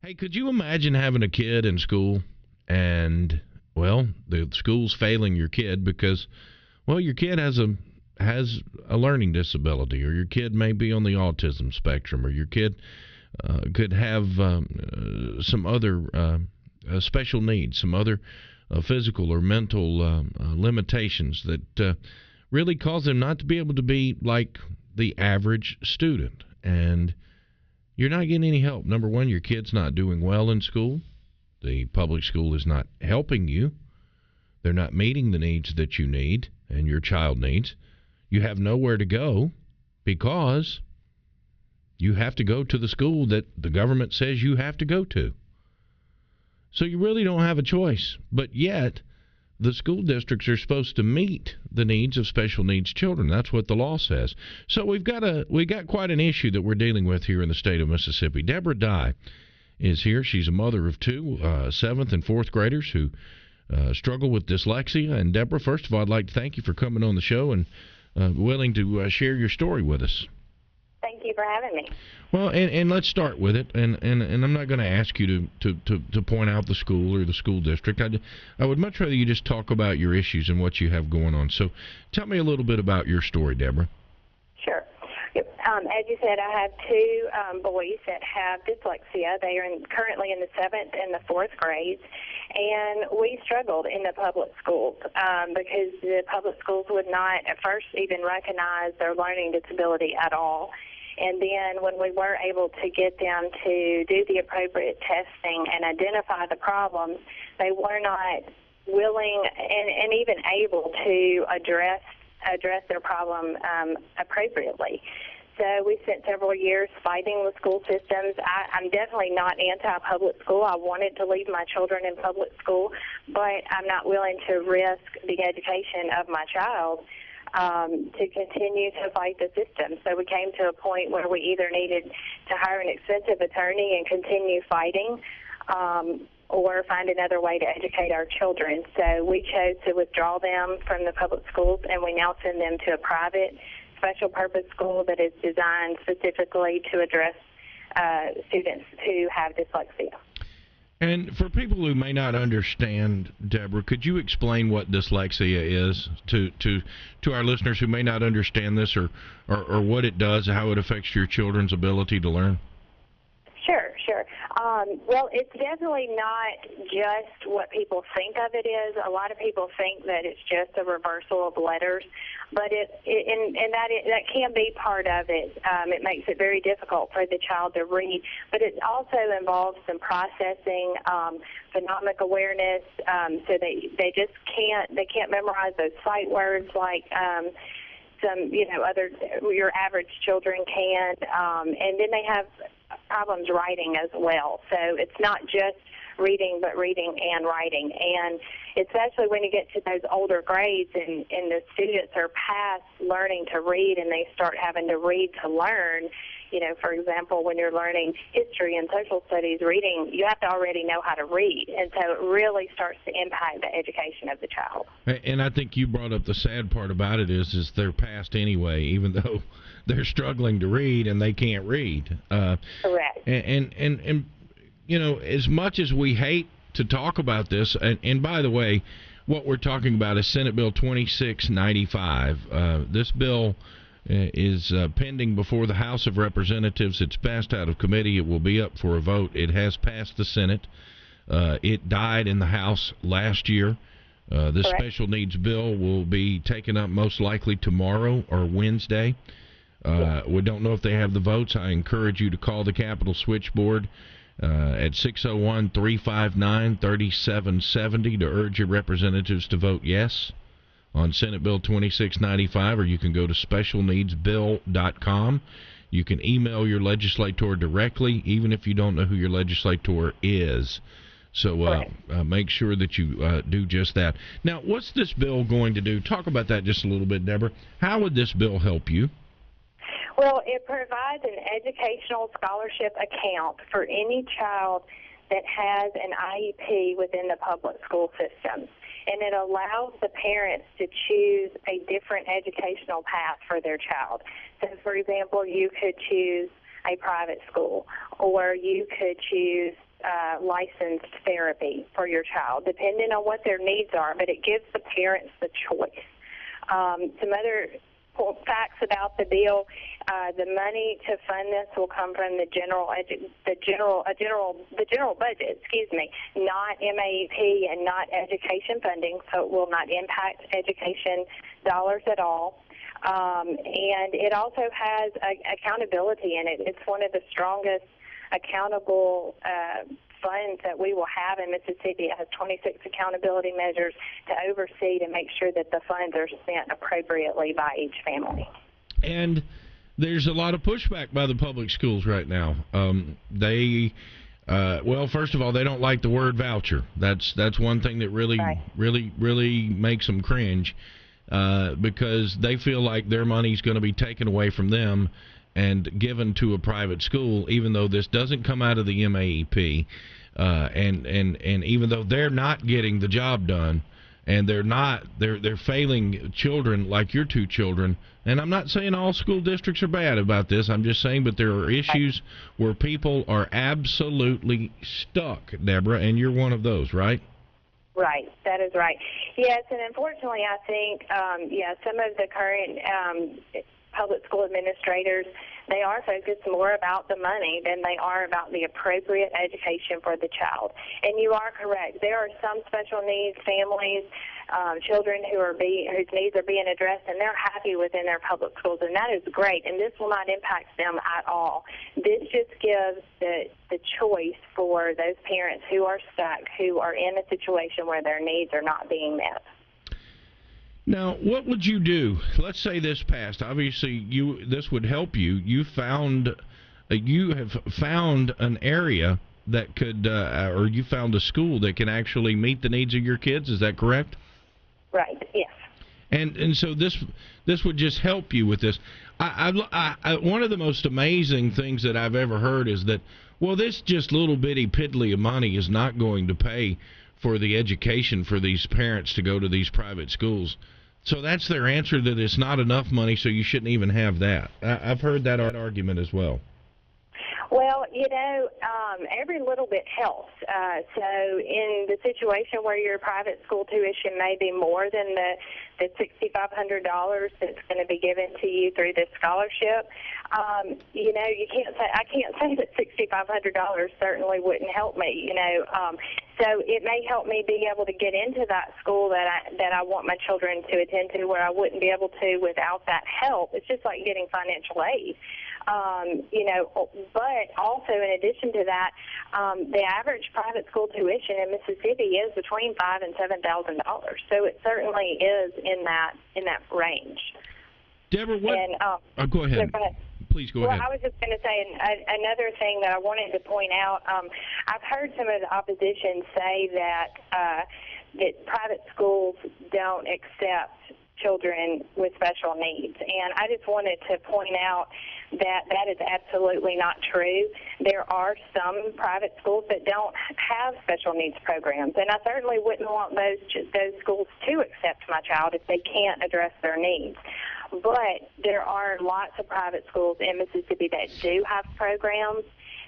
Hey, could you imagine having a kid in school and, well, the school's failing your kid because, well, your kid has a learning disability, or your kid may be on the autism spectrum, or your kid could have some other special needs, some other physical or mental limitations that really cause them not to be able to be like the average student. And you're not getting any help. Number one, your kid's not doing well in school. The public school is not helping you. They're not meeting the needs that you need and your child needs. You have nowhere to go because you have to go to the school that the government says you have to go to. So you really don't have a choice. But yet, the school districts are supposed to meet the needs of special needs children. That's what the law says. So we've got quite an issue that we're dealing with here in the state of Mississippi. Deborah Dye is here. She's a mother of two 7th and 4th graders who struggle with dyslexia. And Deborah, first of all, I'd like to thank you for coming on the show and willing to share your story with us. Thank you for having me. Well, and let's start with it. And I'm not going to ask you to point out the school or the school district. I would much rather you just talk about your issues and what you have going on. So tell me a little bit about your story, Deborah. Sure. As you said, I have two boys that have dyslexia. They are currently in the 7th and the 4th grades, and we struggled in the public schools because the public schools would not at first even recognize their learning disability at all. And then when we were able to get them to do the appropriate testing and identify the problems, they were not willing and even able to address their problem appropriately. So we spent several years fighting with school systems. I'm definitely not anti-public school. I wanted to leave my children in public school, but I'm not willing to risk the education of my child to continue to fight the system. So we came to a point where we either needed to hire an expensive attorney and continue fighting, or find another way to educate our children. So we chose to withdraw them from the public schools, and we now send them to a private special purpose school that is designed specifically to address students who have dyslexia. And for people who may not understand, Deborah, could you explain what dyslexia is to our listeners who may not understand this, or what it does, how it affects your children's ability to learn? Sure. Well, it's definitely not just what people think of it is. A lot of people think that it's just a reversal of letters, but that can be part of it. It makes it very difficult for the child to read, but it also involves some processing, phonemic awareness, so they just can't memorize those sight words like your average children can, and then they have problems writing as well. So it's not just reading, but reading and writing. And especially when you get to those older grades and the students are past learning to read and they start having to read to learn, for example, when you're learning history and social studies, reading, you have to already know how to read. And so it really starts to impact the education of the child. And I think you brought up the sad part about it is they're past anyway, even though they're struggling to read and they can't read. Correct. And as much as we hate to talk about this, and by the way, what we're talking about is Senate Bill 2695. This bill is pending before the House of Representatives. It's passed out of committee. It will be up for a vote. It has passed the Senate. It died in the House last year. This special needs bill will be taken up most likely tomorrow or Wednesday. We don't know if they have the votes. I encourage you to call the Capitol switchboard at 601-359-3770 to urge your representatives to vote yes on Senate Bill 2695, or you can go to specialneedsbill.com. You can email your legislator directly, even if you don't know who your legislator is. So make sure that you do just that. Now, what's this bill going to do? Talk about that just a little bit, Deborah. How would this bill help you? Well, it provides an educational scholarship account for any child that has an IEP within the public school system. And it allows the parents to choose a different educational path for their child. So, for example, you could choose a private school, or you could choose licensed therapy for your child, depending on what their needs are, but it gives the parents the choice. Some other facts about the bill: the money to fund this will come from the general budget. Not MAEP and not education funding, so it will not impact education dollars at all. And it also has accountability in it. It's one of the strongest accountable funds that we will have in Mississippi. It has 26 accountability measures to oversee to make sure that the funds are spent appropriately by each family. And there's a lot of pushback by the public schools right now. Well, first of all, they don't like the word voucher. That's one thing that really makes them cringe, because they feel like their money's going to be taken away from them and given to a private school, even though this doesn't come out of the MAEP, and even though they're not getting the job done, and they're failing children like your two children. And I'm not saying all school districts are bad about this. I'm just saying, but there are issues where people are absolutely stuck, Deborah, and you're one of those, right? Right, that is right. Yes, and unfortunately, I think, some of the current public school administrators, they are focused more about the money than they are about the appropriate education for the child. And you are correct. There are some special needs families, children whose needs are being addressed, and they're happy within their public schools, and that is great. And this will not impact them at all. This just gives the choice for those parents who are stuck, who are in a situation where their needs are not being met. Now, what would you do? Let's say this passed. Obviously, this would help you. You have found an area that could, or you found a school that can actually meet the needs of your kids. Is that correct? Right. Yes. And so this would just help you with this. One of the most amazing things that I've ever heard is that, well, this just little bitty piddly of money is not going to pay for the education for these parents to go to these private schools. So that's their answer, that it's not enough money, so you shouldn't even have that. I've heard that argument as well. Well, every little bit helps. So in the situation where your private school tuition may be more than the $6,500 that's going to be given to you through this scholarship, you can't say, I can't say that $6,500 certainly wouldn't help me. So it may help me be able to get into that school that I want my children to attend to, where I wouldn't be able to without that help. It's just like getting financial aid. But also in addition to that, the average private school tuition in Mississippi is between $5,000 and $7,000. So it certainly is in that range. Deborah, what? And, go ahead. Go ahead. Please go ahead. Well, I was just going to say another thing that I wanted to point out. I've heard some of the opposition say that private schools don't accept children with special needs. And I just wanted to point out that is absolutely not true. There are some private schools that don't have special needs programs, and I certainly wouldn't want those schools to accept my child if they can't address their needs. But there are lots of private schools in Mississippi that do have programs.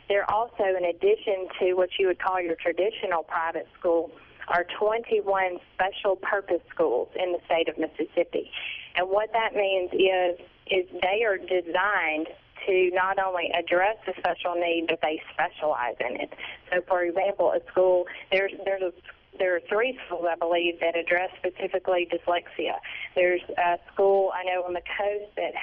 There also, in addition to what you would call your traditional private school, are 21 special purpose schools in the state of Mississippi. And what that means is they are designed to not only address the special need, but they specialize in it. So, for example, a school, there are 3 schools, I believe, that address specifically dyslexia. There's a school, I know, on the coast that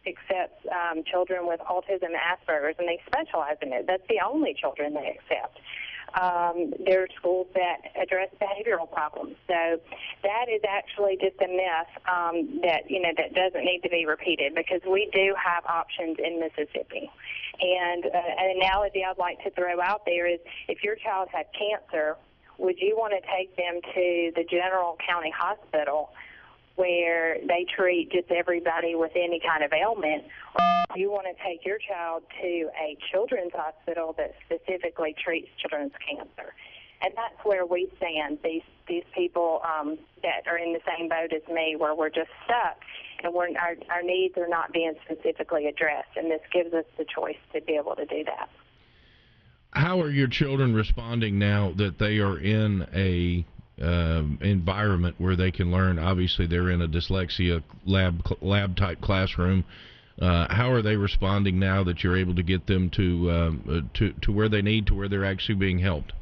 accepts children with autism and Asperger's, and they specialize in it. That's the only children they accept. There are schools that address behavioral problems. So that is actually just a myth that doesn't need to be repeated, because we do have options in Mississippi. And an analogy I'd like to throw out there is, if your child had cancer, would you want to take them to the General County Hospital where they treat just everybody with any kind of ailment, or do you want to take your child to a children's hospital that specifically treats children's cancer? And that's where we stand, these people that are in the same boat as me, where we're just stuck and our needs are not being specifically addressed, and this gives us the choice to be able to do that. How are your children responding now that they are in a environment where they can learn? Obviously, they're in a dyslexia lab type classroom. How are they responding now that you're able to get them to where they need, to where they're actually being helped?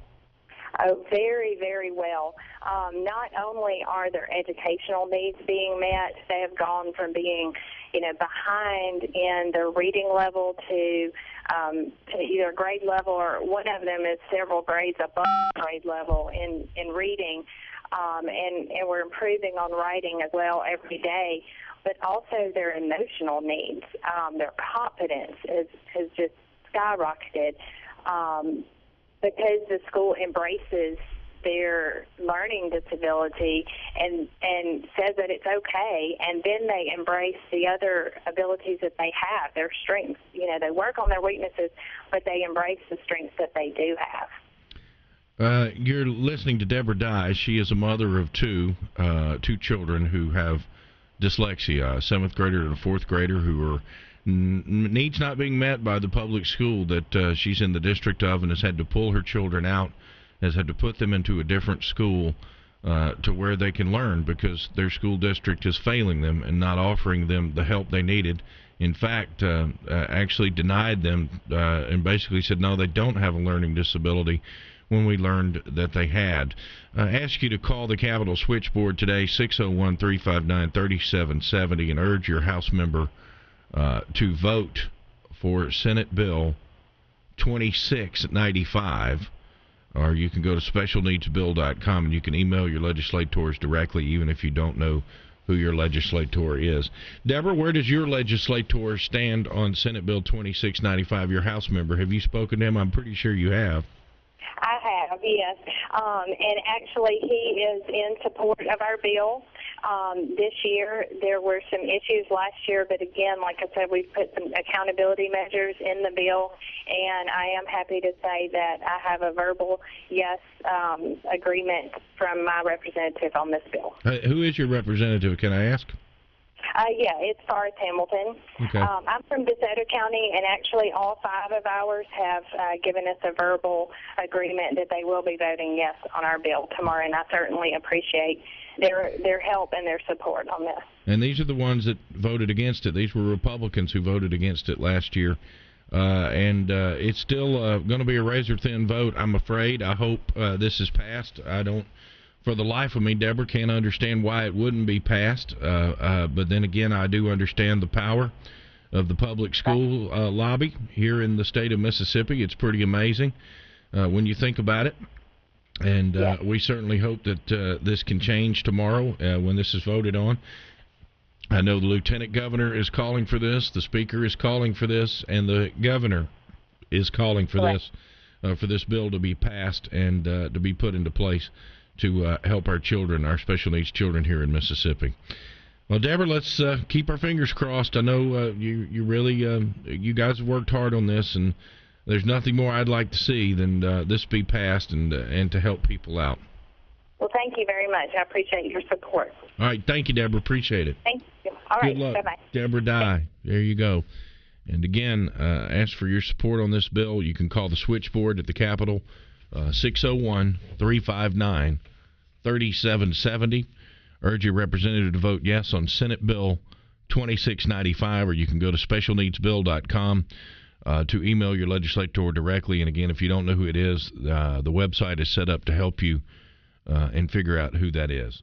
Oh, very, very well. Not only are their educational needs being met, they have gone from being, behind in their reading level to either grade level, or one of them is several grades above grade level in reading, and we're improving on writing as well every day. But also their emotional needs, their confidence has just skyrocketed. Because the school embraces their learning disability and says that it's okay, and then they embrace the other abilities that they have, their strengths. They work on their weaknesses, but they embrace the strengths that they do have. You're listening to Deborah Dye. She is a mother of two children who have dyslexia, a 7th grader and a 4th grader, who are needs not being met by the public school that she's in the district of, and has had to pull her children out, has had to put them into a different school to where they can learn, because their school district is failing them and not offering them the help they needed. In fact, actually denied them and basically said, no, they don't have a learning disability, when we learned that they had. Ask you to call the Capitol switchboard today, 601-359-3770, and urge your House member to vote for Senate Bill 2695, or you can go to specialneedsbill.com and you can email your legislators directly, even if you don't know who your legislator is. Deborah, where does your legislator stand on Senate Bill 2695, your House member? Have you spoken to him? I'm pretty sure you have. I have, yes. And actually, he is in support of our bill. This year, there were some issues last year, but again, like I said, we've put some accountability measures in the bill, and I am happy to say that I have a verbal yes agreement from my representative on this bill. Who is your representative, can I ask? Yeah, it's Forrest Hamilton. Okay. I'm from DeSoto County, and actually all 5 of ours have given us a verbal agreement that they will be voting yes on our bill tomorrow, and I certainly appreciate their help and their support on this. And these are the ones that voted against it. These were Republicans who voted against it last year. And it's still going to be a razor-thin vote, I'm afraid. I hope this is passed. I don't, for the life of me, Deborah, can't understand why it wouldn't be passed. But then again, I do understand the power of the public school lobby here in the state of Mississippi. It's pretty amazing when you think about it. And we certainly hope that this can change tomorrow when this is voted on. I know the lieutenant governor is calling for this, the speaker is calling for this, and the governor is calling for this bill to be passed and to be put into place to help our children, our special needs children here in Mississippi. Well, Deborah, let's keep our fingers crossed. I know you really, you guys have worked hard on this, and there's nothing more I'd like to see than this be passed and to help people out. Well, thank you very much. I appreciate your support. All right. Thank you, Deborah. Appreciate it. Thank you. All right. Good luck. Bye-bye. Deborah Dye. There you go. And again, ask for your support on this bill. You can call the switchboard at the Capitol, 601-359-3770. Urge your representative to vote yes on Senate Bill 2695, or you can go to specialneedsbill.com to email your legislator directly. And again, if you don't know who it is, the website is set up to help you and figure out who that is.